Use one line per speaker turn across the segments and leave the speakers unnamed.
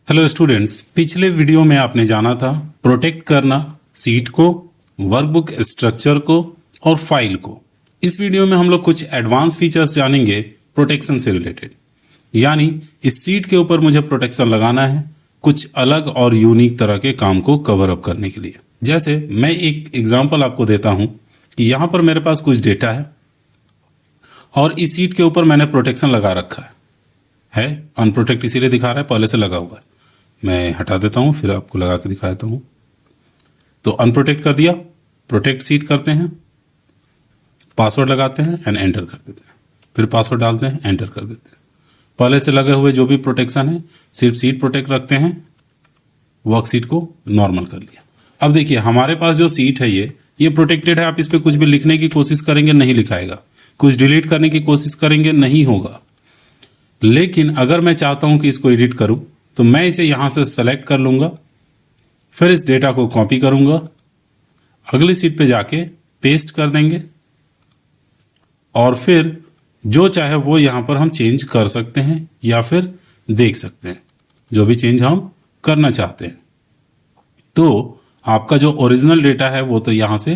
Hello students, पिछले video में आपने जाना था प्रोटेक्ट करना सीट को, वर्कबुक स्ट्रक्चर को और फाइल को। इस वीडियो में हम लोग कुछ एडवांस फीचर्स जानेंगे प्रोटेक्शन से रिलेटेड। यानी इस सीट के ऊपर मुझे प्रोटेक्शन लगाना है कुछ अलग और यूनिक तरह के काम को कवर अप करने के लिए। जैसे मैं एक एग्जांपल आपको देता हूं कि यहाँ पर मेरे पास कुछ डेटा है और इस सीट के ऊपर मैंने प्रोटेक्शन लगा रखा है। अनप्रोटेक्ट इसीलिए दिखा रहा है, पहले से लगा हुआ है। मैं हटा देता हूं, फिर आपको लगा के दिखा देता हूं। तो अनप्रोटेक्ट कर दिया, प्रोटेक्ट सीट करते हैं, पासवर्ड लगाते हैं एंड एंटर कर देते हैं, फिर पासवर्ड डालते हैं, एंटर कर देते हैं। पहले से लगे हुए जो भी प्रोटेक्शन है सिर्फ सीट प्रोटेक्ट रखते हैं, वर्क सीट को नॉर्मल कर लिया। अब देखिए हमारे पास जो सीट है ये प्रोटेक्टेड है। आप इस पर कुछ भी लिखने की कोशिश करेंगे नहीं लिखाएगा, कुछ डिलीट करने की कोशिश करेंगे नहीं होगा। लेकिन अगर मैं चाहता हूं कि इसको एडिट करूं तो मैं इसे यहां से सेलेक्ट कर लूंगा, फिर इस डेटा को कॉपी करूंगा, अगली सीट पे जाके पेस्ट कर देंगे और फिर जो चाहे वो यहां पर हम चेंज कर सकते हैं या फिर देख सकते हैं जो भी चेंज हम करना चाहते हैं। तो आपका जो ओरिजिनल डेटा है वो तो यहां से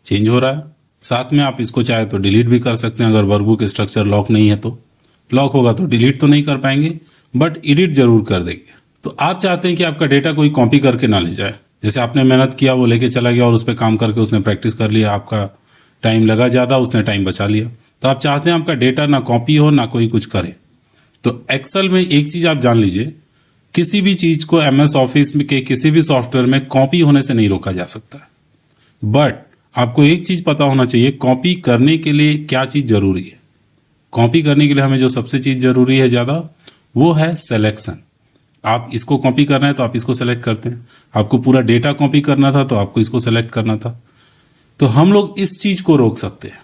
चेंज हो रहा है। साथ में आप इसको चाहे तो डिलीट भी कर सकते हैं। अगर वर्कबुक स्ट्रक्चर लॉक नहीं है तो, लॉक होगा तो डिलीट तो नहीं कर पाएंगे बट एडिट जरूर कर देंगे। तो आप चाहते हैं कि आपका डेटा कोई कॉपी करके ना ले जाए। जैसे आपने मेहनत किया, वो लेके चला गया और उस पर काम करके उसने प्रैक्टिस कर लिया, आपका टाइम लगा ज़्यादा, उसने टाइम बचा लिया। तो आप चाहते हैं आपका डेटा ना कॉपी हो ना कोई कुछ करे। तो एक्सेल में एक चीज़ आप जान लीजिए, किसी भी चीज़ को MS ऑफिस में के किसी भी सॉफ्टवेयर में कॉपी होने से नहीं रोका जा सकता है। बट आपको एक चीज़ पता होना चाहिए, कॉपी करने के लिए क्या चीज़ ज़रूरी है। कॉपी करने के लिए हमें जो सबसे चीज़ ज़रूरी है ज़्यादा, वो है सिलेक्शन। आप इसको कॉपी करना है तो आप इसको सेलेक्ट करते हैं, आपको पूरा डेटा कॉपी करना था तो आपको इसको सेलेक्ट करना था। तो हम लोग इस चीज़ को रोक सकते हैं।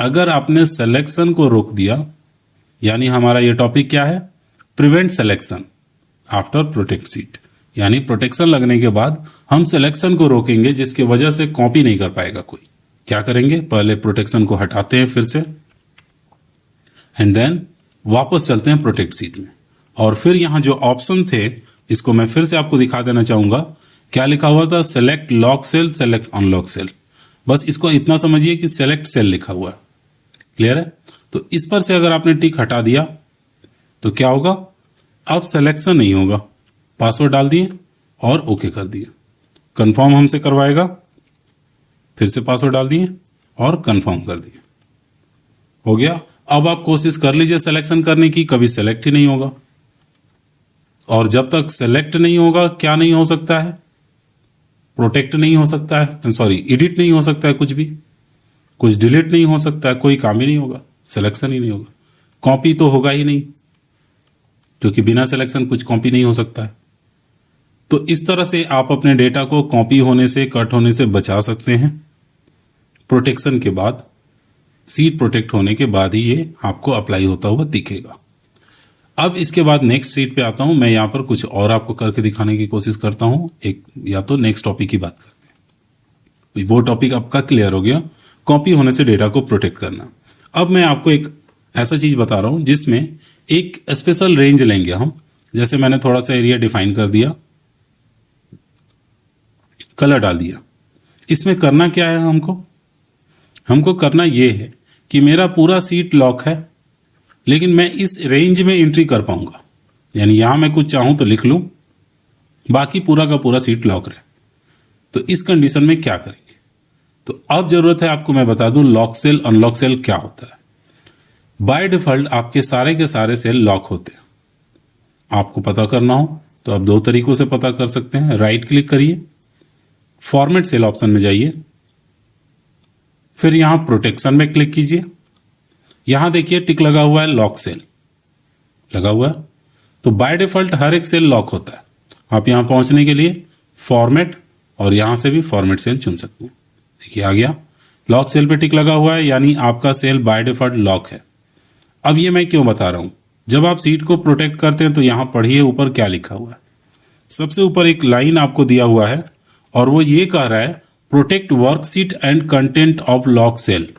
अगर आपने सिलेक्शन को रोक दिया, यानी हमारा ये टॉपिक क्या है, prevent selection after protect seat. यानी प्रोटेक्शन लगने के बाद हम सिलेक्शन को रोकेंगे जिसकी वजह से कॉपी नहीं कर पाएगा कोई। क्या करेंगे, पहले प्रोटेक्शन को हटाते हैं फिर से एंड देन वापस चलते हैं प्रोटेक्ट सीट में। और फिर यहाँ जो ऑप्शन थे इसको मैं फिर से आपको दिखा देना चाहूंगा। क्या लिखा हुआ था, select lock cell, select unlock cell. बस इसको इतना समझिए कि सेलेक्ट सेल लिखा हुआ है। क्लियर है। तो इस पर से अगर आपने टिक हटा दिया तो क्या होगा, अब सिलेक्शन नहीं होगा। पासवर्ड डाल दिए और ओके कर दिए, कंफर्म हमसे करवाएगा, फिर से पासवर्ड डाल दिए और कंफर्म कर दिए, हो गया। अब आप कोशिश कर लीजिए सिलेक्शन करने की, कभी सेलेक्ट ही नहीं होगा। और जब तक सेलेक्ट नहीं होगा क्या नहीं हो सकता है, प्रोटेक्ट नहीं हो सकता है, सॉरी एडिट नहीं हो सकता है, कुछ डिलीट नहीं हो सकता है, कोई काम ही नहीं होगा, सिलेक्शन ही नहीं होगा, कॉपी तो होगा ही नहीं, क्योंकि बिना सिलेक्शन कुछ कॉपी नहीं हो सकता है। तो इस तरह से आप अपने डेटा को कॉपी होने से, कट होने से बचा सकते हैं। प्रोटेक्शन के बाद, सीट प्रोटेक्ट होने के बाद ही ये आपको अप्लाई होता हुआ दिखेगा। अब इसके बाद नेक्स्ट सीट पे आता हूं। मैं यहां पर कुछ और आपको करके दिखाने की कोशिश करता हूं। एक या तो नेक्स्ट टॉपिक की बात करते हैं। वो टॉपिक आपका क्लियर हो गया, कॉपी होने से डेटा को प्रोटेक्ट करना। अब मैं आपको एक ऐसा चीज बता रहा हूं जिसमें एक स्पेशल रेंज लेंगे हम। जैसे मैंने थोड़ा सा एरिया डिफाइन कर दिया, कलर डाल दिया। इसमें करना क्या है, हमको करना ये है कि मेरा पूरा सीट लॉक है लेकिन मैं इस रेंज में एंट्री कर पाऊंगा। यानी यहां मैं कुछ चाहूं तो लिख लूं, बाकी पूरा का पूरा सीट लॉक रहे। तो इस कंडीशन में क्या करेंगे, तो अब जरूरत है आपको मैं बता दूं लॉक सेल अनलॉक सेल क्या होता है। बाय डिफॉल्ट आपके सारे के सारे सेल लॉक होते हैं। आपको पता करना हो तो आप दो तरीकों से पता कर सकते हैं। राइट क्लिक करिए, फॉर्मेट सेल ऑप्शन में जाइए, फिर यहां प्रोटेक्शन में क्लिक कीजिए। यहां देखिए टिक लगा हुआ है, लॉक सेल लगा हुआ है। तो बाय डिफॉल्ट हर एक सेल लॉक होता है। आप यहां पहुंचने के लिए फॉर्मेट और यहां से भी फॉर्मेट सेल चुन सकते हैं। देखिए आ गया, लॉक सेल पे टिक लगा हुआ है, यानी आपका सेल बाय डिफॉल्ट लॉक है। अब ये मैं क्यों बता रहा हूं, जब आप सीट को प्रोटेक्ट करते हैं तो यहां पढ़िए ऊपर क्या लिखा हुआ है। सबसे ऊपर एक लाइन आपको दिया हुआ है और वो ये कह रहा है protect worksheet and content of lock cell.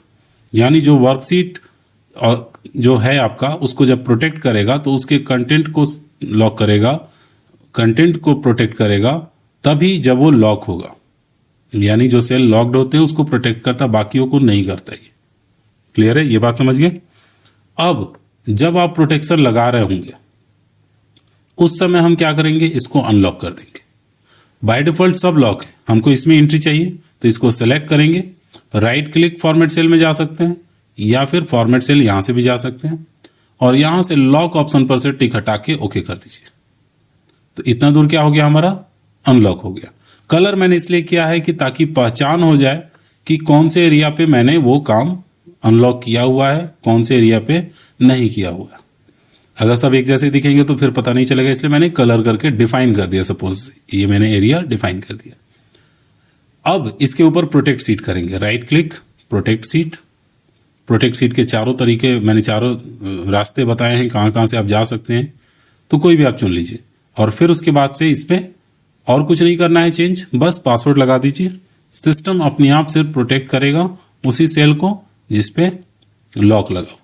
यानी जो वर्कशीट जो है आपका, उसको जब प्रोटेक्ट करेगा तो उसके कंटेंट को लॉक करेगा, कंटेंट को प्रोटेक्ट करेगा तभी जब वो लॉक होगा, यानी जो सेल लॉक्ड होते हैं उसको प्रोटेक्ट करता, बाकियों को नहीं करता। ये क्लियर है, ये बात समझ गए। अब जब आप प्रोटेक्शन लगा रहे होंगे उस समय हम क्या करेंगे, इसको अनलॉक कर देंगे। बाय डिफॉल्ट सब लॉक है, हमको इसमें एंट्री चाहिए तो इसको सेलेक्ट करेंगे, राइट क्लिक फॉर्मेट सेल में जा सकते हैं या फिर फॉर्मेट सेल यहां से भी जा सकते हैं और यहां से लॉक ऑप्शन पर से टिक हटा के ओके कर दीजिए। तो इतना दूर क्या हो गया, हमारा अनलॉक हो गया। कलर मैंने इसलिए किया है कि ताकि पहचान हो जाए कि कौन से एरिया पे मैंने वो काम अनलॉक किया हुआ है, कौन से एरिया पे नहीं किया हुआ है। अगर सब एक जैसे दिखेंगे तो फिर पता नहीं चलेगा, इसलिए मैंने कलर करके डिफाइन कर दिया। सपोज ये मैंने एरिया डिफाइन कर दिया। अब इसके ऊपर प्रोटेक्ट सीट करेंगे, right click, protect seat. Protect seat के चारों तरीके मैंने, चारों रास्ते बताए हैं कहाँ कहाँ से आप जा सकते हैं, तो कोई भी आप चुन लीजिए। और फिर उसके बाद से इस पर और कुछ नहीं करना है चेंज, बस पासवर्ड लगा दीजिए। सिस्टम अपने आप सिर्फ प्रोटेक्ट करेगा उसी सेल को जिस पे लॉक लगा हुआ।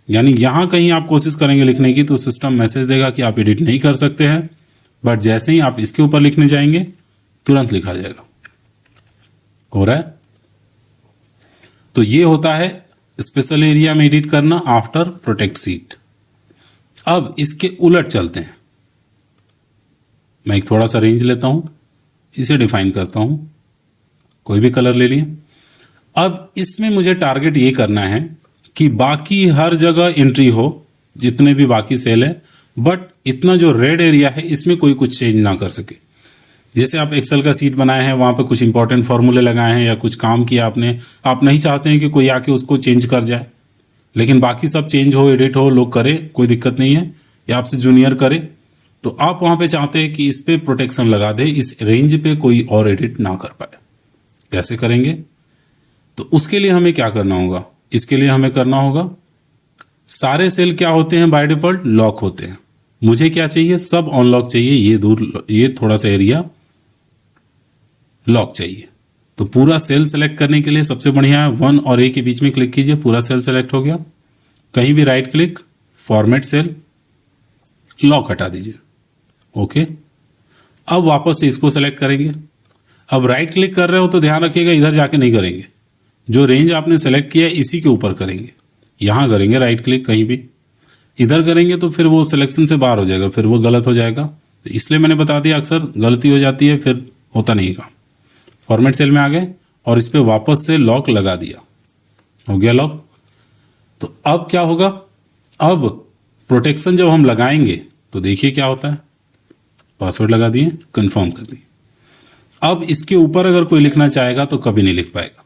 यानी यहां कहीं आप कोशिश करेंगे लिखने की तो सिस्टम मैसेज देगा कि आप एडिट नहीं कर सकते हैं, बट जैसे ही आप इसके ऊपर लिखने जाएंगे तुरंत लिखा जाएगा। हो रहा है। तो ये होता है स्पेशल एरिया में एडिट करना आफ्टर प्रोटेक्ट सीट। अब इसके उलट चलते हैं। मैं एक थोड़ा सा रेंज लेता हूं, इसे डिफाइन करता हूं, कोई भी कलर ले लिए। अब इसमें मुझे टारगेट ये करना है कि बाकी हर जगह एंट्री हो, जितने भी बाकी सेल है, बट इतना जो रेड एरिया है इसमें कोई कुछ चेंज ना कर सके। जैसे आप एक्सेल का सीट बनाए हैं, वहां पे कुछ इंपॉर्टेंट फॉर्मूले लगाए हैं या कुछ काम किया आपने, आप नहीं चाहते हैं कि कोई आके उसको चेंज कर जाए, लेकिन बाकी सब चेंज हो, एडिट हो, लोग करे, कोई दिक्कत नहीं है, या आपसे जूनियर करे, तो आप वहां पे चाहते हैं कि इस पे प्रोटेक्शन लगा दे, इस रेंज पे कोई और एडिट ना कर पाए। कैसे करेंगे? तो उसके लिए हमें क्या करना होगा, इसके लिए हमें करना होगा, सारे सेल क्या होते हैं बाय डिफॉल्ट, लॉक होते हैं। मुझे क्या चाहिए, सब अनलॉक चाहिए, ये थोड़ा सा एरिया लॉक चाहिए। तो पूरा सेल सेलेक्ट करने के लिए सबसे बढ़िया है 1 और A के बीच में क्लिक कीजिए, पूरा सेल सेलेक्ट हो गया। कहीं भी right click, format cell, lock हटा दीजिए, ओके। अब वापस से इसको सेलेक्ट करेंगे। अब राइट क्लिक कर रहे हो तो ध्यान रखिएगा इधर जाके नहीं करेंगे, जो रेंज आपने सेलेक्ट किया है इसी के ऊपर करेंगे। यहां करेंगे राइट क्लिक, कहीं भी इधर करेंगे तो फिर वो सिलेक्शन से बाहर हो जाएगा, फिर वो गलत हो जाएगा। तो इसलिए मैंने बता दिया, अक्सर गलती हो जाती है, फिर होता नहीं काम। फॉर्मेट सेल में आ गए और इस पर वापस से लॉक लगा दिया, हो गया लॉक। तो अब क्या होगा, अब प्रोटेक्शन जब हम लगाएंगे तो देखिए क्या होता है, पासवर्ड लगा दिए, कंफर्म कर दिए। अब इसके ऊपर अगर कोई लिखना चाहेगा तो कभी नहीं लिख पाएगा।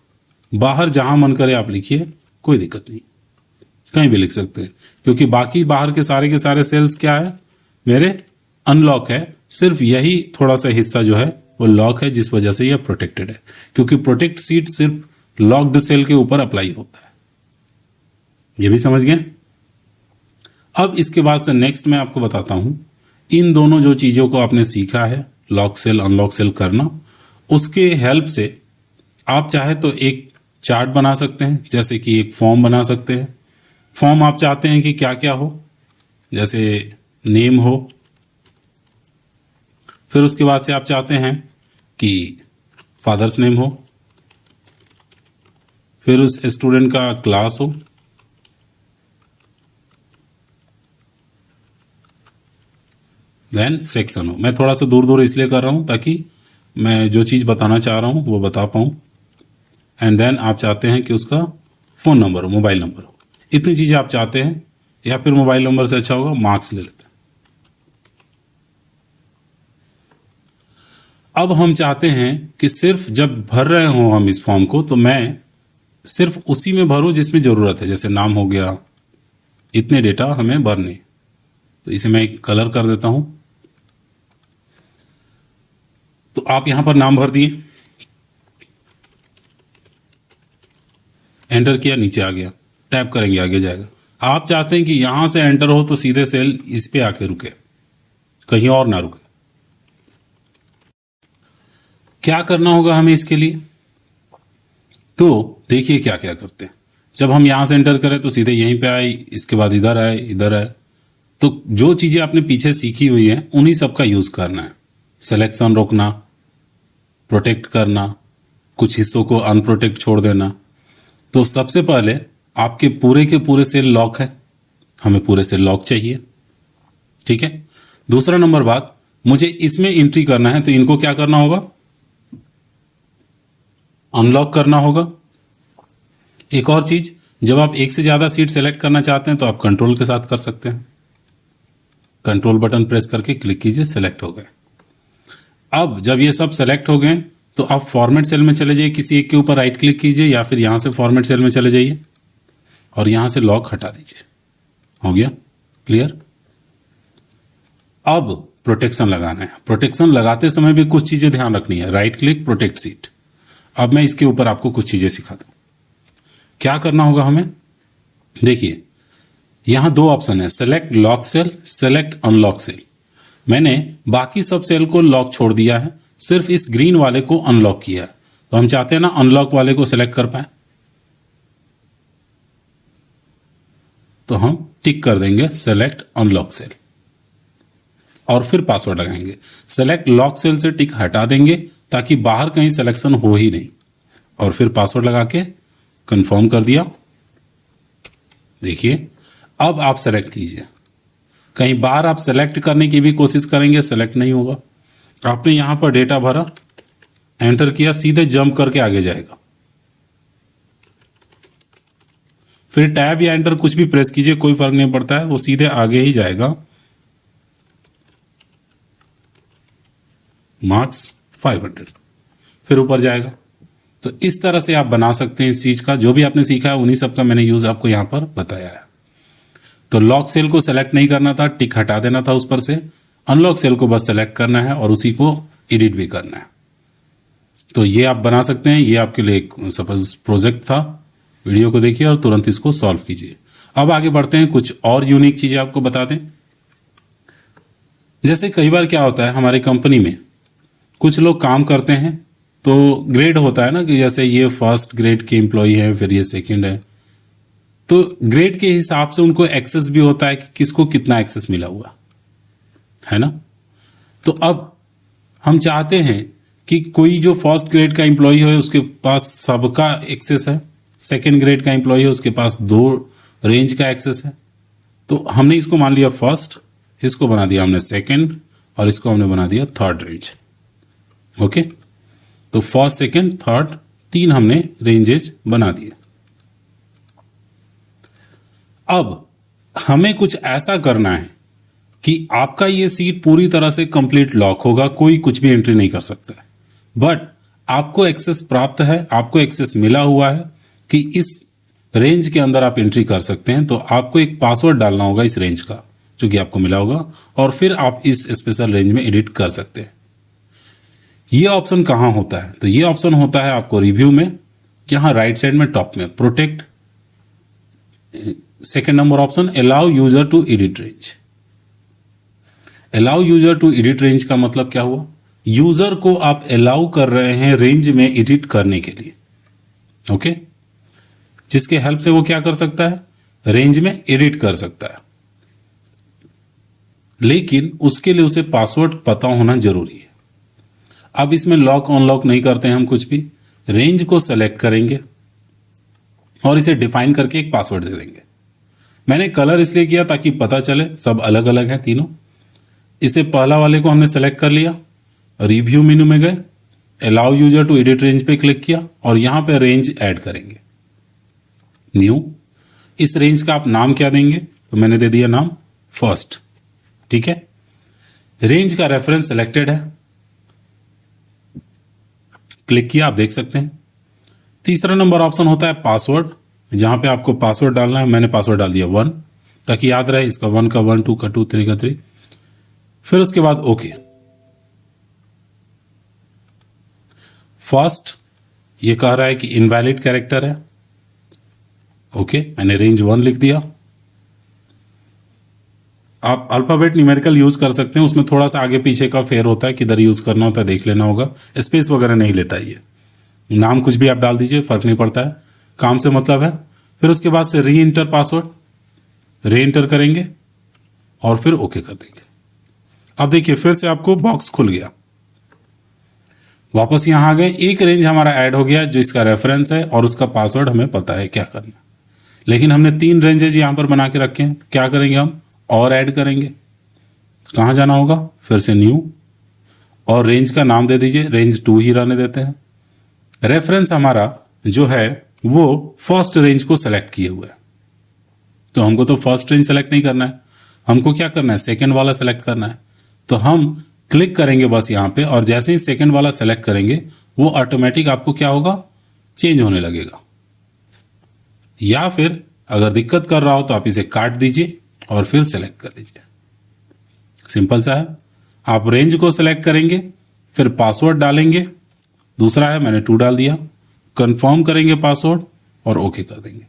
बाहर जहां मन करे आप लिखिए, कोई दिक्कत नहीं, कहीं भी लिख सकते हैं, क्योंकि बाकी बाहर के सारे सेल्स क्या है, मेरे अनलॉक है। सिर्फ यही थोड़ा सा हिस्सा जो है वो लॉक है, जिस वजह से यह प्रोटेक्टेड है, क्योंकि प्रोटेक्ट सीट सिर्फ लॉक्ड सेल के ऊपर अप्लाई होता है। ये भी समझ गए। अब इसके बाद से नेक्स्ट मैं आपको बताता हूं, इन दोनों जो चीजों को आपने सीखा है, लॉक सेल अनलॉक सेल करना, उसके हेल्प से आप चाहे तो एक चार्ट बना सकते हैं, जैसे कि एक फॉर्म बना सकते हैं। फॉर्म आप चाहते हैं कि क्या क्या हो, जैसे नेम हो, फिर उसके बाद से आप चाहते हैं कि फादर्स नेम हो, फिर उस स्टूडेंट का क्लास हो, देन सेक्शन हो। मैं थोड़ा सा दूर दूर इसलिए कर रहा हूं ताकि मैं जो चीज बताना चाह रहा हूं वो बता पाऊं। एंड देन आप चाहते हैं कि उसका फोन नंबर हो, मोबाइल नंबर हो, इतनी चीजें आप चाहते हैं, या फिर मोबाइल नंबर से अच्छा होगा मार्क्स ले लेते हैं। अब हम चाहते हैं कि सिर्फ जब भर रहे हो हम इस फॉर्म को, तो मैं सिर्फ उसी में भरूं जिसमें जरूरत है, जैसे नाम हो गया, इतने डेटा हमें भरने। तो इसे मैं एक कलर कर देता हूं। तो आप यहां पर नाम भर दिए, एंटर किया, नीचे आ गया, टैप करेंगे आगे जाएगा। आप चाहते हैं कि यहां से एंटर हो तो सीधे सेल इस पे आके रुके, कहीं और ना रुके। क्या करना होगा हमें इसके लिए, तो देखिए क्या क्या करते हैं। जब हम यहां से एंटर करें तो सीधे यहीं पे आए, इसके बाद इधर आए, इधर आए, तो जो चीज़ें आपने पीछे सीखी हुई हैं उन्हीं सब का यूज़ करना है। सिलेक्शन रोकना, प्रोटेक्ट करना, कुछ हिस्सों को अनप्रोटेक्ट छोड़ देना। तो सबसे पहले आपके पूरे के पूरे सेल लॉक है, हमें पूरे सेल लॉक चाहिए, ठीक है। दूसरा नंबर बात, मुझे इसमें एंट्री करना है तो इनको क्या करना होगा, अनलॉक करना होगा। एक और चीज, जब आप एक से ज्यादा सीट सेलेक्ट करना चाहते हैं तो आप कंट्रोल के साथ कर सकते हैं। कंट्रोल बटन प्रेस करके क्लिक कीजिए, सेलेक्ट हो गए। अब जब ये सब सेलेक्ट हो गए तो आप फॉर्मेट सेल में चले जाइए, किसी एक के ऊपर राइट क्लिक कीजिए या फिर यहां से फॉर्मेट सेल में चले जाइए और यहां से लॉक हटा दीजिए। हो गया क्लियर। अब प्रोटेक्शन लगाना है। प्रोटेक्शन लगाते समय भी कुछ चीजें ध्यान रखनी है। Right click, protect seat. अब मैं इसके ऊपर आपको कुछ चीजें सिखाता हूं। क्या करना होगा हमें, देखिए यहां दो ऑप्शन है, select lock cell, select unlock cell. मैंने बाकी सब सेल को लॉक छोड़ दिया है, सिर्फ इस ग्रीन वाले को अनलॉक किया है। तो हम चाहते हैं ना अनलॉक वाले को सिलेक्ट कर पाए, तो हम टिक कर देंगे सेलेक्ट अनलॉक सेल और फिर पासवर्ड लगाएंगे। सेलेक्ट लॉक सेल से टिक हटा देंगे ताकि बाहर कहीं सिलेक्शन हो ही नहीं, और फिर पासवर्ड लगा के कंफर्म कर दिया। देखिए अब आप सेलेक्ट कीजिए। कहीं बाहर आप सेलेक्ट करने की भी कोशिश करेंगे, सेलेक्ट नहीं होगा। आपने यहां पर डेटा भरा, एंटर किया, सीधे जंप करके आगे जाएगा। फिर टैब या एंटर कुछ भी प्रेस कीजिए, कोई फर्क नहीं पड़ता है, वो सीधे आगे ही जाएगा। मार्क्स 500, फिर ऊपर जाएगा। तो इस तरह से आप बना सकते हैं इस चीज का। जो भी आपने सीखा है उन्हीं सब का मैंने यूज आपको यहां पर बताया है। तो लॉक सेल को सेलेक्ट नहीं करना था, टिक हटा देना था उस पर से। अनलॉक सेल को बस सेलेक्ट करना है और उसी को एडिट भी करना है। तो ये आप बना सकते हैं। ये आपके लिए एक सपोज प्रोजेक्ट था। वीडियो को देखिए और तुरंत इसको सॉल्व कीजिए। अब आगे बढ़ते हैं, कुछ और यूनिक चीजें आपको बता दें। जैसे कई बार क्या होता है, हमारी कंपनी में कुछ लोग काम करते हैं तो ग्रेड होता है ना, कि जैसे ये फर्स्ट ग्रेड के एम्प्लॉय है, फिर ये सेकंड है, तो ग्रेड के हिसाब से उनको एक्सेस भी होता है कि किसको कितना एक्सेस मिला हुआ है ना। तो अब हम चाहते हैं कि कोई जो फर्स्ट ग्रेड का एम्प्लॉय है उसके पास सबका एक्सेस है, सेकंड ग्रेड का एम्प्लॉय है उसके पास 2 रेंज का एक्सेस है। तो हमने इसको मान लिया फर्स्ट, इसको बना दिया हमने सेकंड, और इसको हमने बना दिया थर्ड रेंज। ओके, तो फर्स्ट सेकंड थर्ड 3 हमने रेंजेस बना दिए। अब हमें कुछ ऐसा करना है कि आपका ये सीट पूरी तरह से कंप्लीट लॉक होगा, कोई कुछ भी एंट्री नहीं कर सकता है। बट आपको एक्सेस प्राप्त है, आपको एक्सेस मिला हुआ है कि इस रेंज के अंदर आप एंट्री कर सकते हैं। तो आपको एक पासवर्ड डालना होगा इस रेंज का, जो कि आपको मिला होगा, और फिर आप इस स्पेशल रेंज में एडिट कर सकते हैं। ये ऑप्शन कहाँ होता है, तो ये ऑप्शन होता है आपको रिव्यू में, यहां राइट साइड में टॉप में protect, second number option allow user to edit range. Allow user to edit range का मतलब क्या हुआ, यूजर को आप अलाउ कर रहे हैं रेंज में एडिट करने के लिए। ओके, जिसके हेल्प से वो क्या कर सकता है, रेंज में एडिट कर सकता है, लेकिन उसके लिए उसे पासवर्ड पता होना जरूरी है। अब इसमें लॉक अनलॉक नहीं करते हैं हम कुछ भी, रेंज को सेलेक्ट करेंगे और इसे डिफाइन करके एक पासवर्ड दे देंगे। मैंने कलर इसलिए किया ताकि पता चले सब अलग अलग हैं तीनों। इसे पहला वाले को हमने सेलेक्ट कर लिया, रिव्यू मेनू में गए, allow user to edit range पे क्लिक किया और यहां पे रेंज ऐड करेंगे, न्यू। इस रेंज का आप नाम क्या देंगे, तो मैंने दे दिया नाम फर्स्ट। ठीक है, रेंज का रेफरेंस सिलेक्टेड है, क्लिक किया, आप देख सकते हैं। तीसरा नंबर ऑप्शन होता है पासवर्ड, जहां पे आपको पासवर्ड डालना है। मैंने पासवर्ड डाल दिया 1 ताकि याद रहे, इसका 1 का 1, 2 का 2, 3 का 3। फिर उसके बाद ओके। फर्स्ट ये कह रहा है कि इनवैलिड कैरेक्टर है, ओके, मैंने रेंज 1 लिख दिया। आप अल्फाबेट न्यूमेरिकल यूज कर सकते हैं, उसमें थोड़ा सा आगे पीछे का फेर होता है, किधर यूज करना होता है देख लेना होगा। स्पेस वगैरह नहीं लेता ये, नाम कुछ भी आप डाल दीजिए, फर्क नहीं पड़ता है, काम से मतलब है। फिर उसके बाद से री इंटर पासवर्ड, री इंटर करेंगे और फिर ओके कर देंगे। अब देखिए फिर से आपको बॉक्स खुल गया, वापस यहाँ आ गए, एक रेंज हमारा ऐड हो गया जो इसका रेफरेंस है और उसका पासवर्ड हमें पता है क्या करना है। लेकिन हमने 3 रेंजेज यहाँ पर बना के रखे हैं, क्या करेंगे हम और ऐड करेंगे। कहाँ जाना होगा, फिर से न्यू, और रेंज का नाम दे दीजिए, रेंज 2 ही रहने देते हैं। रेफरेंस हमारा जो है वो फर्स्ट रेंज को सेलेक्ट किए हुए है, तो हमको तो फर्स्ट रेंज सेलेक्ट नहीं करना है, हमको क्या करना है, सेकेंड वाला सेलेक्ट करना है। तो हम क्लिक करेंगे बस यहाँ पे, और जैसे ही सेकेंड वाला सेलेक्ट करेंगे वो ऑटोमेटिक आपको क्या होगा, चेंज होने लगेगा। या फिर अगर दिक्कत कर रहा हो तो आप इसे काट दीजिए और फिर सेलेक्ट कर लीजिए, सिंपल सा है। आप रेंज को सेलेक्ट करेंगे, फिर पासवर्ड डालेंगे, दूसरा है मैंने 2 डाल दिया, कंफर्म करेंगे पासवर्ड और ओके कर देंगे।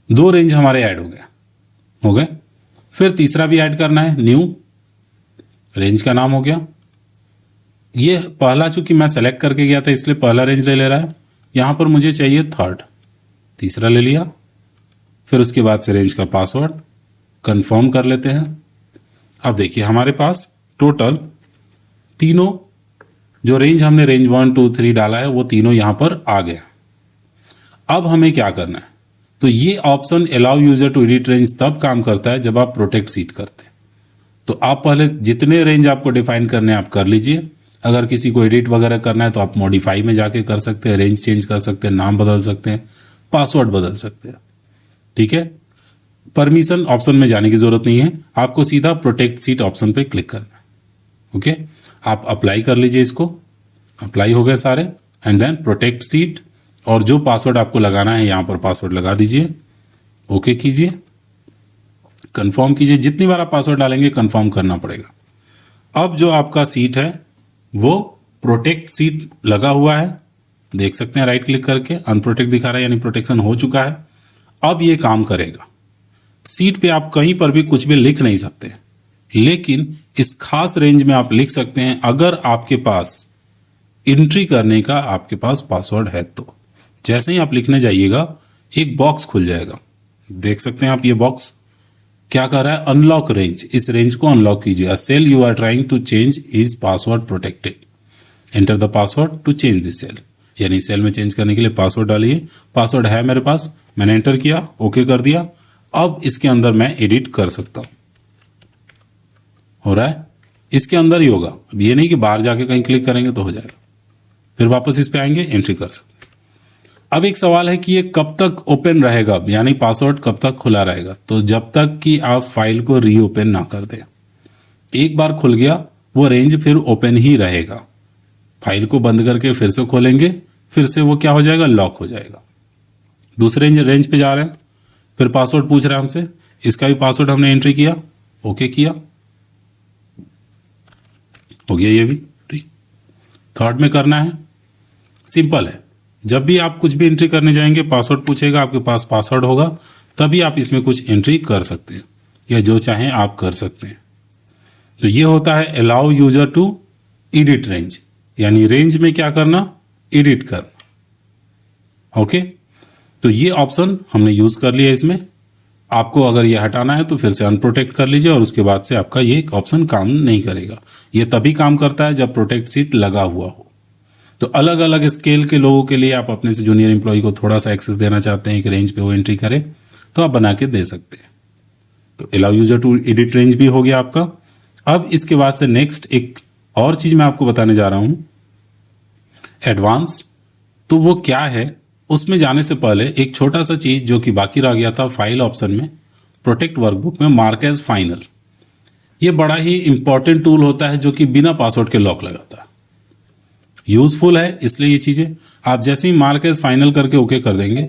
2 रेंज हमारे ऐड हो गए। फिर तीसरा भी ऐड करना है, न्यू, रेंज का नाम हो गया। ये पहला चूंकि मैं सेलेक्ट करके गया था इसलिए पहला रेंज ले रहा है, यहां पर मुझे चाहिए थर्ड, तीसरा ले लिया। फिर उसके बाद से रेंज का पासवर्ड कंफर्म कर लेते हैं। अब देखिए हमारे पास टोटल तीनों जो रेंज हमने रेंज 1 2 3 डाला है वो तीनों यहां पर आ गए। अब हमें क्या करना है, तो ये option allow user to edit range तब काम करता है जब आप प्रोटेक्ट सीट करते हैं। तो आप पहले जितने रेंज आपको डिफाइन करने हैं आप कर लीजिए। अगर किसी को एडिट वगैरह करना है तो आप मॉडिफाई में जाके कर सकते हैं, रेंज चेंज कर सकते हैं, नाम बदल सकते हैं, पासवर्ड बदल सकते हैं, ठीक है। परमिशन ऑप्शन में जाने की जरूरत नहीं है, आपको सीधा प्रोटेक्ट सीट ऑप्शन पे क्लिक करना है। ओके, आप अप्लाई कर लीजिए, इसको अप्लाई हो गए सारे, एंड देन प्रोटेक्ट सीट, और जो पासवर्ड आपको लगाना है यहाँ पर पासवर्ड लगा दीजिए, ओके कीजिए, कंफर्म कीजिए। जितनी बार आप पासवर्ड डालेंगे कंफर्म करना पड़ेगा। अब जो आपका सीट है वो प्रोटेक्ट सीट लगा हुआ है, देख सकते हैं राइट क्लिक करके, अनप्रोटेक्ट दिखा रहा है यानी प्रोटेक्शन हो चुका है। अब ये काम करेगा। सीट पे आप कहीं पर भी कुछ भी लिख नहीं सकते, लेकिन इस खास रेंज में आप लिख सकते हैं अगर आपके पास एंट्री करने का आपके पास पासवर्ड है तो। जैसे ही आप लिखने जाइएगा एक बॉक्स खुल जाएगा, देख सकते हैं आप, ये बॉक्स क्या कर रहा है, अनलॉक रेंज, इस रेंज को अनलॉक कीजिए। A cell you are trying to change is password protected, enter the password to change this cell, यानी सेल में चेंज करने के लिए पासवर्ड डालिए। पासवर्ड है मेरे पास, मैंने एंटर किया, ओके कर दिया। अब इसके अंदर मैं एडिट कर सकता हूं, हो रहा है इसके अंदर ही होगा। अब ये नहीं कि बाहर जाके कहीं क्लिक करेंगे तो हो जाएगा, फिर वापस इस पे आएंगे, एंट्री कर सकते हैं। अब एक सवाल है कि ये कब तक ओपन रहेगा, यानी पासवर्ड कब तक खुला रहेगा। तो जब तक कि आप फाइल को रीओपन ना कर दें। एक बार खुल गया वो रेंज फिर ओपन ही रहेगा, फाइल को बंद करके फिर से खोलेंगे, फिर से वो क्या हो जाएगा, लॉक हो जाएगा। दूसरे रेंज पे जा रहे हैं, फिर पासवर्ड पूछ रहा है हमसे, इसका भी पासवर्ड हमने एंट्री किया, ओके किया, हो गया ये भी। ठीक, थर्ड में करना है, सिंपल है। जब भी आप कुछ भी एंट्री करने जाएंगे पासवर्ड पूछेगा, आपके पास पासवर्ड होगा तभी आप इसमें कुछ एंट्री कर सकते हैं, या जो चाहें आप कर सकते हैं। तो ये होता है allow user to edit range, यानी रेंज में क्या करना, एडिट करना। ओके, तो ये ऑप्शन हमने यूज कर लिया इसमें। आपको अगर ये हटाना है तो फिर से अनप्रोटेक्ट कर लीजिए, और उसके बाद से आपका ये ऑप्शन काम नहीं करेगा। ये तभी काम करता है जब प्रोटेक्ट सीट लगा हुआ हो। तो अलग अलग स्केल के लोगों के लिए आप अपने से जूनियर एम्प्लॉय को थोड़ा सा एक्सेस देना चाहते हैं कि रेंज पे वो एंट्री करे, तो आप बना के दे सकते हैं। तो allow user to edit range भी हो गया आपका। अब इसके बाद से नेक्स्ट एक और चीज मैं आपको बताने जा रहा हूं, एडवांस। तो वो क्या है, उसमें जाने से पहले एक छोटा सा चीज जो कि बाकी रह गया था फाइल ऑप्शन में, प्रोटेक्ट वर्कबुक में मार्क एज फाइनल। ये बड़ा ही इंपॉर्टेंट टूल होता है जो कि बिना पासवर्ड के लॉक लगाता है। यूजफुल है इसलिए ये चीजें आप जैसे ही मार्क एज फाइनल करके ओके कर देंगे,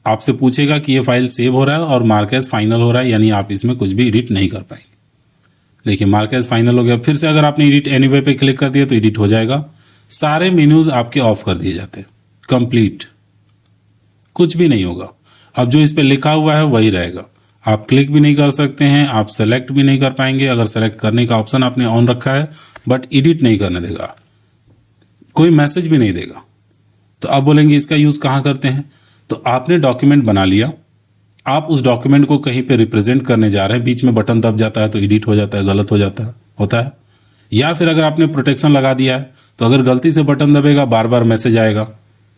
आपसे पूछेगा कि ये फाइल सेव हो रहा है और मार्क एज फाइनल हो रहा है, यानी आप इसमें कुछ भी एडिट नहीं कर पाएंगे। देखिए मार्क एज फाइनल हो गया। फिर से अगर आपने एडिट एनीवे पे क्लिक कर दिया तो एडिट हो जाएगा। सारे मेन्यूज आपके ऑफ कर दिए जाते हैं, कंप्लीट, कुछ भी नहीं होगा। अब जो इस पे लिखा हुआ है वही रहेगा। आप क्लिक भी नहीं कर सकते हैं, आप सेलेक्ट भी नहीं कर पाएंगे। अगर सेलेक्ट करने का ऑप्शन आपने ऑन रखा है, बट एडिट नहीं करने देगा, कोई मैसेज भी नहीं देगा। तो आप बोलेंगे इसका यूज कहाँ करते हैं। तो आपने डॉक्यूमेंट बना लिया, आप उस डॉक्यूमेंट को कहीं पे रिप्रेजेंट करने जा रहे हैं, बीच में बटन दब जाता है तो एडिट हो जाता है, गलत हो जाता है, होता है। या फिर अगर आपने प्रोटेक्शन लगा दिया है तो अगर गलती से बटन दबेगा बार बार मैसेज आएगा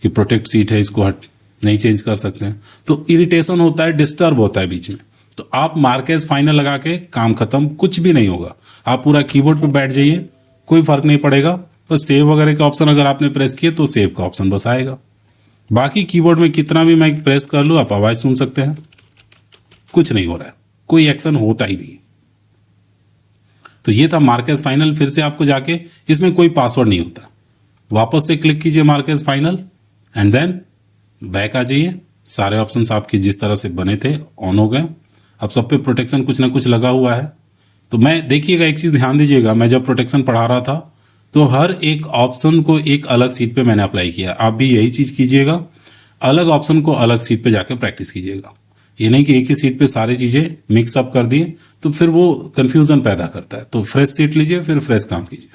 कि प्रोटेक्ट सीट है, इसको हट नहीं चेंज कर सकते हैं, तो इरिटेशन होता है, डिस्टर्ब होता है बीच में। तो आप मार्क एज फाइनल लगा के काम खत्म, कुछ भी नहीं होगा। आप पूरा कीबोर्ड पर बैठ जाइए, कोई फर्क नहीं पड़ेगा। बस सेव वगैरह का ऑप्शन अगर आपने प्रेस किए तो सेव का ऑप्शन बस आएगा। बाकी कीबोर्ड में कितना भी मैं प्रेस कर लूँ आप आवाज़ सुन सकते हैं, कुछ नहीं हो रहा है, कोई एक्शन होता ही नहीं। तो ये था मार्क एज फाइनल। फिर से आपको जाके, इसमें कोई पासवर्ड नहीं होता, वापस से क्लिक कीजिए mark as final and then back आ जाइए। सारे ऑप्शंस आपके जिस तरह से बने थे ऑन हो गए। अब सब पे प्रोटेक्शन कुछ ना कुछ लगा हुआ है। तो मैं देखिएगा, एक चीज़ ध्यान दीजिएगा, मैं जब प्रोटेक्शन पढ़ा रहा था तो हर एक ऑप्शन को एक अलग सीट पे मैंने अप्लाई किया। आप भी यही चीज़ कीजिएगा, अलग ऑप्शन को अलग सीट पे जाकर प्रैक्टिस कीजिएगा। ये नहीं कि एक ही सीट पे सारी चीज़ें मिक्सअप कर दिए तो फिर वो कन्फ्यूज़न पैदा करता है। तो फ्रेश सीट लीजिए, फिर फ्रेश काम कीजिए।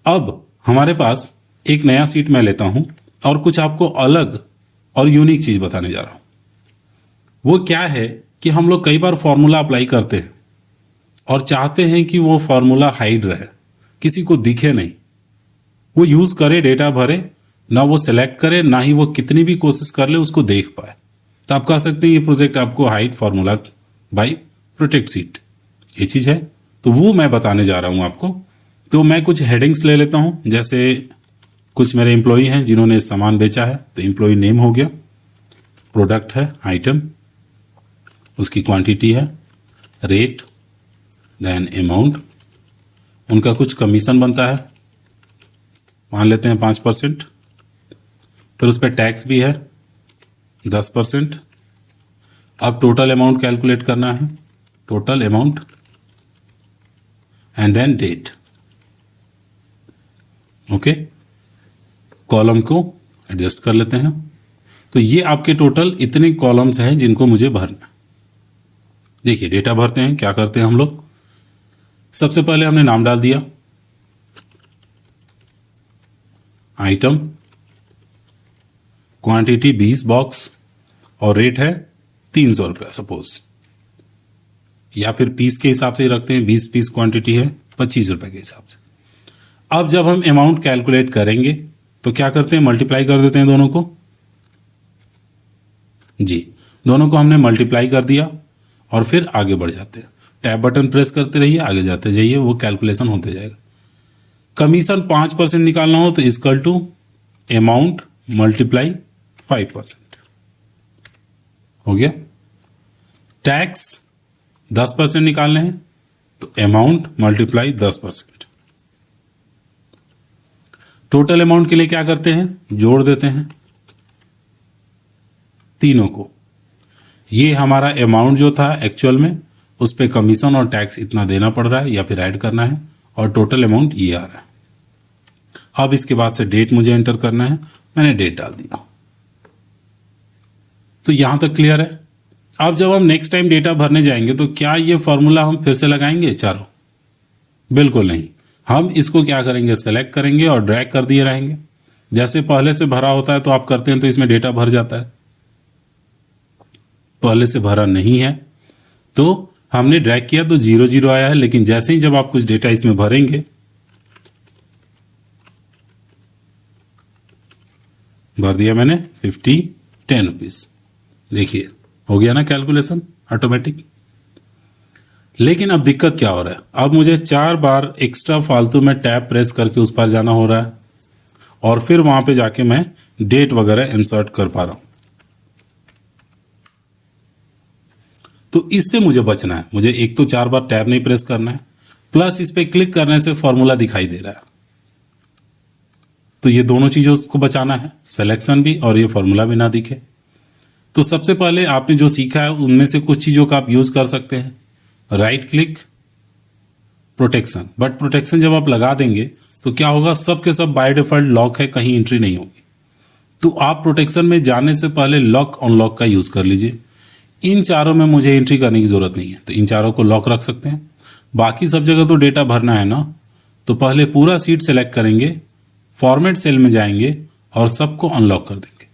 अब हमारे पास एक नया सीट मैं लेता हूं और कुछ आपको अलग और यूनिक चीज़ बताने जा रहा हूं। वो क्या है कि हम लोग कई बार फॉर्मूला अप्लाई करते हैं और चाहते हैं कि वो फॉर्मूला हाइड रहे, किसी को दिखे नहीं, वो यूज़ करे, डेटा भरे, ना वो सिलेक्ट करे, ना ही वो कितनी भी कोशिश कर ले उसको देख पाए। तो आप कह सकते हैं ये प्रोजेक्ट आपको hide formula bye protect seat, ये चीज़ है। तो वो मैं बताने जा रहा हूँ आपको। तो मैं कुछ हेडिंग्स ले लेता हूँ, जैसे कुछ मेरे एम्प्लॉई हैं जिन्होंने सामान बेचा है, तो एम्प्लॉई नेम हो गया, प्रोडक्ट है, आइटम, उसकी क्वांटिटी है, रेट, देन अमाउंट, उनका कुछ कमीशन बनता है, मान लेते हैं 5%, फिर उस पर टैक्स भी है 10%। अब टोटल अमाउंट कैलकुलेट करना है, total amount and then date. Okay, column को एडजस्ट कर लेते हैं। तो ये आपके टोटल इतने कॉलम्स हैं जिनको मुझे भरना है। देखिए डेटा भरते हैं, क्या करते हैं हम लोग, सबसे पहले हमने नाम डाल दिया, आइटम, क्वांटिटी 20 बॉक्स और रेट है 300 रुपया सपोज, या फिर पीस के हिसाब से ही रखते हैं, 20 पीस क्वांटिटी है 25 रुपए के हिसाब से। अब जब हम अमाउंट कैलकुलेट करेंगे तो क्या करते हैं, मल्टीप्लाई कर देते हैं दोनों को। जी, दोनों को हमने मल्टीप्लाई कर दिया और फिर आगे बढ़ जाते हैं। टैब बटन प्रेस करते रहिए, आगे जाते जाइए, वो कैलकुलेशन होते जाएगा। कमीशन 5% निकालना हो तो इक्वल टू अमाउंट मल्टीप्लाई 5% हो गया। टैक्स 10% निकालने हैं तो अमाउंट मल्टीप्लाई 10%। टोटल अमाउंट के लिए क्या करते हैं, जोड़ देते हैं तीनों को। ये हमारा अमाउंट जो था एक्चुअल में, उस पे कमीशन और टैक्स इतना देना पड़ रहा है या फिर ऐड करना है, और टोटल अमाउंट ये आ रहा है। अब इसके बाद से डेट मुझे एंटर करना है, मैंने डेट डाल दिया। तो यहां तक क्लियर है। अब जब हम नेक्स्ट टाइम डेटा भरने जाएंगे तो क्या ये फॉर्मूला हम फिर से लगाएंगे चारों? बिल्कुल नहीं। हम इसको क्या करेंगे, सेलेक्ट करेंगे और ड्रैग कर दिए रहेंगे। जैसे पहले से भरा होता है तो आप करते हैं तो इसमें डेटा भर जाता है, पहले से भरा नहीं है तो हमने ड्रैग किया तो 0 आया है। लेकिन जैसे ही जब आप कुछ डेटा इसमें भरेंगे, भर दिया मैंने 10 रुपीज, देखिए हो गया ना कैलकुलेशन ऑटोमेटिक। लेकिन अब दिक्कत क्या हो रहा है, अब मुझे 4 बार एक्स्ट्रा फालतू में टैब प्रेस करके उस पर जाना हो रहा है और फिर वहां पे जाके मैं डेट वगैरह इंसर्ट कर पा रहा हूं। तो इससे मुझे बचना है। मुझे एक तो 4 बार टैब नहीं प्रेस करना है, प्लस इस पे क्लिक करने से फॉर्मूला दिखाई दे रहा है। तो ये दोनों चीजों को बचाना है, सिलेक्शन भी और ये फॉर्मूला भी ना दिखे। तो सबसे पहले आपने जो सीखा है उनमें से कुछ चीजों का आप यूज कर सकते हैं। Right click, protection. But protection जब आप लगा देंगे तो क्या होगा, सब के सब बाय डिफॉल्ट लॉक है, कहीं एंट्री नहीं होगी। तो आप प्रोटेक्शन में जाने से पहले लॉक अनलॉक का यूज कर लीजिए। इन चारों में मुझे एंट्री करने की जरूरत नहीं है, तो इन चारों को लॉक रख सकते हैं। बाकी सब जगह तो डेटा भरना है ना, तो पहले पूरा सीट सेलेक्ट करेंगे, फॉर्मेट सेल में जाएंगे और सबको अनलॉक कर देंगे,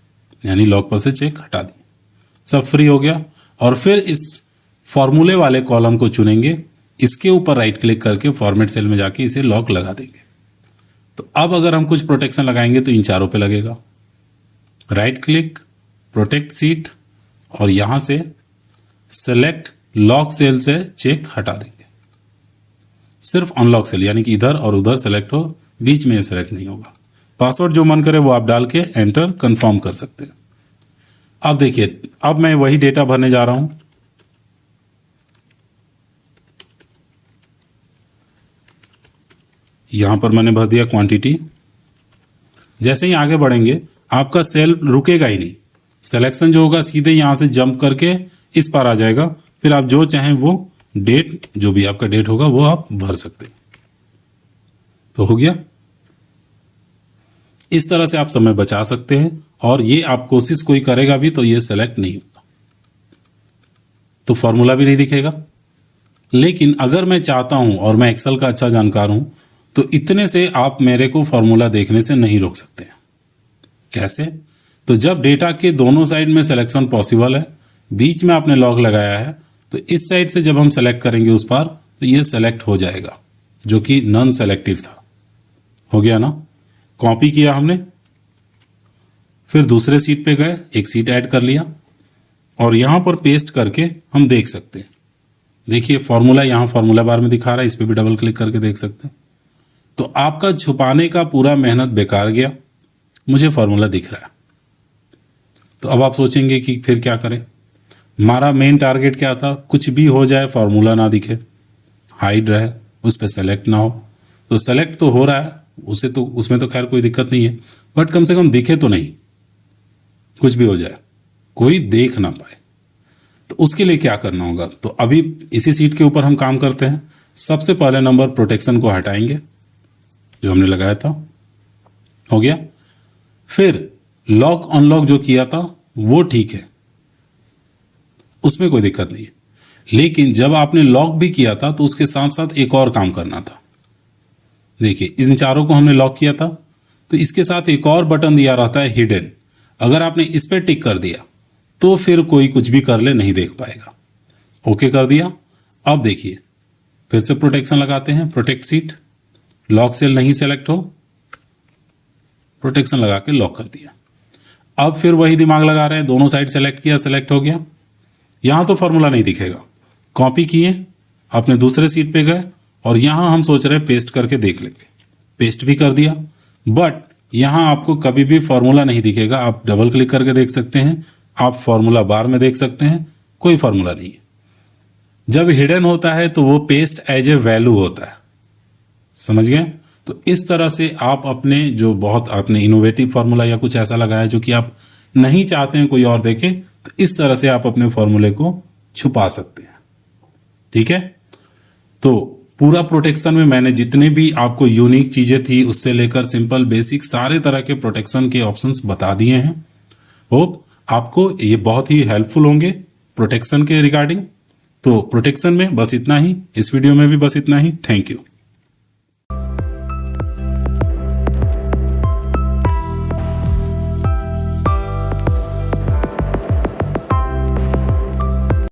यानी लॉक पर से चेक हटा दिए। सब फ्री हो गया। और फिर इस फॉर्मूले वाले कॉलम को चुनेंगे, इसके ऊपर राइट क्लिक करके फॉर्मेट सेल में जाके इसे लॉक लगा देंगे। तो अब अगर हम कुछ प्रोटेक्शन लगाएंगे तो इन चारों पे लगेगा। राइट क्लिक, प्रोटेक्ट सीट, और यहां से सेलेक्ट लॉक सेल से चेक हटा देंगे। सिर्फ अनलॉक सेल, यानी कि इधर और उधर सेलेक्ट हो, बीच में सेलेक्ट नहीं होगा। पासवर्ड जो मन करे वो आप डाल के एंटर कंफर्म कर सकते हैं। अब देखिए, अब मैं वही डेटा भरने जा रहा हूं। यहां पर मैंने भर दिया क्वांटिटी। जैसे ही आगे बढ़ेंगे आपका सेल रुकेगा ही नहीं, सिलेक्शन जो होगा सीधे यहां से जंप करके इस पर आ जाएगा। फिर आप जो चाहें वो डेट, जो भी आपका डेट होगा वो आप भर सकते हैं। तो हो गया। इस तरह से आप समय बचा सकते हैं, और ये आप कोशिश कोई करेगा भी तो ये सेलेक्ट नहीं होगा, तो फॉर्मूला भी नहीं दिखेगा। लेकिन अगर मैं चाहता हूं और मैं एक्सेल का अच्छा जानकार हूं तो इतने से आप मेरे को फॉर्मूला देखने से नहीं रोक सकते हैं। कैसे? तो जब डेटा के दोनों साइड में सिलेक्शन पॉसिबल है, बीच में आपने लॉक लगाया है, तो इस साइड से जब हम सेलेक्ट करेंगे उस पर, तो ये सेलेक्ट हो जाएगा, जो कि नॉन सेलेक्टिव था। हो गया ना? कॉपी किया हमने, फिर दूसरे सीट पे गए, एक सीट ऐड कर लिया, और यहां पर पेस्ट करके हम देख सकते हैं। देखिए फॉर्मूला यहां फॉर्मूला बार में दिखा रहा है, इस पर भी डबल क्लिक करके देख सकते हैं। तो आपका छुपाने का पूरा मेहनत बेकार गया, मुझे फॉर्मूला दिख रहा है। तो अब आप सोचेंगे कि फिर क्या करें। हमारा मेन टारगेट क्या था? कुछ भी हो जाए फॉर्मूला ना दिखे, हाइड रहे, उस पर सेलेक्ट ना हो। तो सेलेक्ट तो हो रहा है, उसे तो उसमें तो खैर कोई दिक्कत नहीं है, बट कम से कम दिखे तो नहीं, कुछ भी हो जाए कोई देख ना पाए। तो उसके लिए क्या करना होगा? तो अभी इसी सीट के ऊपर हम काम करते हैं। सबसे पहले नंबर प्रोटेक्शन को हटाएंगे जो हमने लगाया था। हो गया। फिर लॉक अनलॉक जो किया था वो ठीक है, उसमें कोई दिक्कत नहीं है। लेकिन जब आपने लॉक भी किया था तो उसके साथ साथ एक और काम करना था। देखिए इन चारों को हमने लॉक किया था, तो इसके साथ एक और बटन दिया रहता है हिडन। अगर आपने इस पर टिक कर दिया तो फिर कोई कुछ भी कर ले नहीं देख पाएगा। ओके कर दिया। अब देखिए फिर से प्रोटेक्शन लगाते हैं, प्रोटेक्ट सीट, लॉक सेल नहीं सेलेक्ट हो, प्रोटेक्शन लगा के लॉक कर दिया। अब फिर वही दिमाग लगा रहे हैं, दोनों साइड सेलेक्ट किया, सेलेक्ट हो गया। यहां तो फॉर्मूला नहीं दिखेगा, कॉपी किए, अपने दूसरे सीट पे गए, और यहां हम सोच रहे हैं पेस्ट करके देख लेंगे। पेस्ट भी कर दिया, बट यहां आपको कभी भी फॉर्मूला नहीं दिखेगा। आप डबल क्लिक करके देख सकते हैं, आप फॉर्मूला बार में देख सकते हैं, कोई फॉर्मूला नहीं है। जब हिडन होता है तो वो पेस्ट एज ए वैल्यू होता है, समझ गए? तो इस तरह से आप अपने जो बहुत आपने इनोवेटिव फॉर्मूला या कुछ ऐसा लगाया जो कि आप नहीं चाहते हैं कोई और देखे, तो इस तरह से आप अपने फॉर्मूले को छुपा सकते हैं। ठीक है? तो पूरा प्रोटेक्शन में मैंने जितने भी आपको यूनिक चीजें थी उससे लेकर सिंपल बेसिक सारे तरह के प्रोटेक्शन के ऑप्शंस बता दिए हैं। होप आपको ये बहुत ही हेल्पफुल होंगे प्रोटेक्शन के रिगार्डिंग। तो प्रोटेक्शन में बस इतना ही, इस वीडियो में भी बस इतना ही। Thank you.